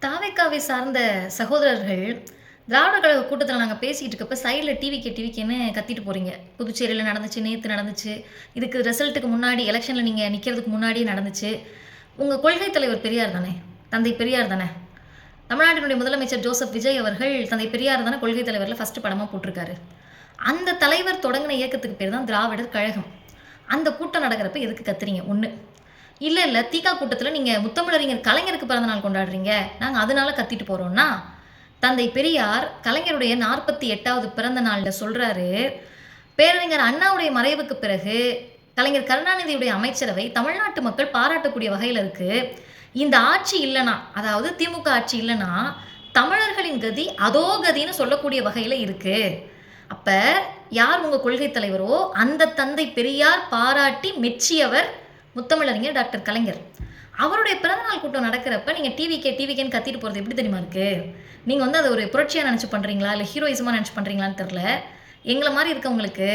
தாவேக்காவை சார்ந்த சகோதரர்கள், திராவிடர் கழக கூட்டத்தில நாங்க பேசிட்டு இருக்கப்ப, சைட்ல டிவிகேன்னு கத்திட்டு போறீங்க. புதுச்சேரியில நடந்துச்சு, நேத்து நடந்துச்சு. இதுக்கு ரிசல்ட்டுக்கு முன்னாடி எலக்ஷன்ல நீங்க நிக்கிறதுக்கு முன்னாடியே நடந்துச்சு. உங்க கொள்கை தலைவர் பெரியார் தானே! தந்தை பெரியார் தானே! தமிழ்நாட்டினுடைய முதலமைச்சர் ஜோசப் விஜய் அவர்கள் தந்தை பெரியார் தானே கொள்கை தலைவர்ல ஃபர்ஸ்ட் படமா போட்டிருக்காரு. அந்த தலைவர் தொடங்குன இயக்கத்துக்கு பேர் தான் திராவிடர் கழகம். அந்த கூட்டம் நடக்கிறப்ப எதுக்கு கத்துறீங்க? 1. இல்ல தீகா கூட்டத்தில நீங்க முத்தமிழறிஞர் கலைஞருக்கு பிறந்த நாள் கொண்டாடுறீங்க. நாங்க அதனால கத்திட்டு போறோம்னா, தந்தை பெரியார் கலைஞருடைய 48வது பிறந்த நாள்ல சொல்றாரு, பேரறிஞர் அண்ணாவுடைய மறைவுக்கு பிறகு கலைஞர் கருணாநிதியுடைய அமைச்சரவை தமிழ்நாட்டு மக்கள் பாராட்டக்கூடிய வகையில இருக்கு. இந்த ஆட்சி இல்லனா, அதாவது திமுக ஆட்சி இல்லனா, தமிழர்களின் கதி அதோ கதின்னு சொல்லக்கூடிய வகையில இருக்கு. அப்ப யார் உங்க கொள்கை தலைவரோ அந்த தந்தை பெரியார் பாராட்டி மெச்சியவர் முத்தமிழறிஞர் டாக்டர் கலைஞர். அவருடைய பிறந்தநாள் கூட்டம் நடக்கிறப்ப நீங்க டிவிகேன்னு கத்திட்டு போறது எப்படி தெரியுமா இருக்கு? நீங்க வந்து அதை ஒரு புரட்சியா நினைச்சு பண்றீங்களா, இல்ல ஹீரோயிசமா நினைச்சு பண்றீங்களான்னு தெரியல. எங்களை மாதிரி இருக்கவங்களுக்கு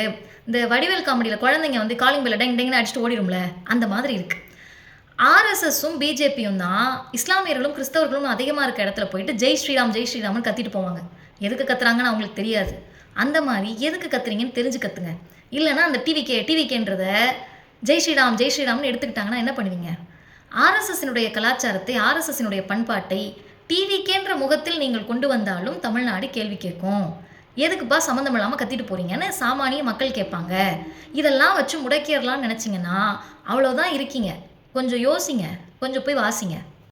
இந்த வடிவேல் காமெடியில குழந்தைங்க வந்து காலிங் பெல்ல டெங் டெங்னு அடிச்சுட்டு ஓடிடும்ல, அந்த மாதிரி இருக்கு. ஆர்எஸ்எஸும் பிஜேபியும் தான் இஸ்லாமியர்களும் கிறிஸ்தவர்களும் அதிகமா இருக்க இடத்துல போயிட்டு ஜெய் ஸ்ரீராம்னு கத்திட்டு போவாங்க. எதுக்கு கத்துறாங்கன்னு அவங்களுக்கு தெரியாது. அந்த மாதிரி எதுக்கு கத்துறீங்கன்னு தெரிஞ்சு கத்துங்க. இல்லைன்னா அந்த டிவிகேன்றத ஜெய் ஸ்ரீராம்னு எடுத்துக்கிட்டாங்கன்னா என்ன பண்ணுவீங்க? ஆர்எஸ்எஸ்னுடைய கலாச்சாரத்தை, ஆர்எஸ்எஸ்னுடைய பண்பாட்டை டிவிகேன்ற முகத்தில் நீங்கள் கொண்டு வந்தாலும் தமிழ்நாடு கேள்வி கேட்கும். எதுக்குப்பா சம்மந்தம் இல்லாமல் கத்திட்டு போறீங்கன்னு சாமானிய மக்கள் கேட்பாங்க. இதெல்லாம் வச்சு முடக்கிடலாம்னு நினச்சிங்கன்னா அவ்வளோதான் இருக்கீங்க. கொஞ்சம் யோசிங்க, கொஞ்சம் போய் வாசிங்க.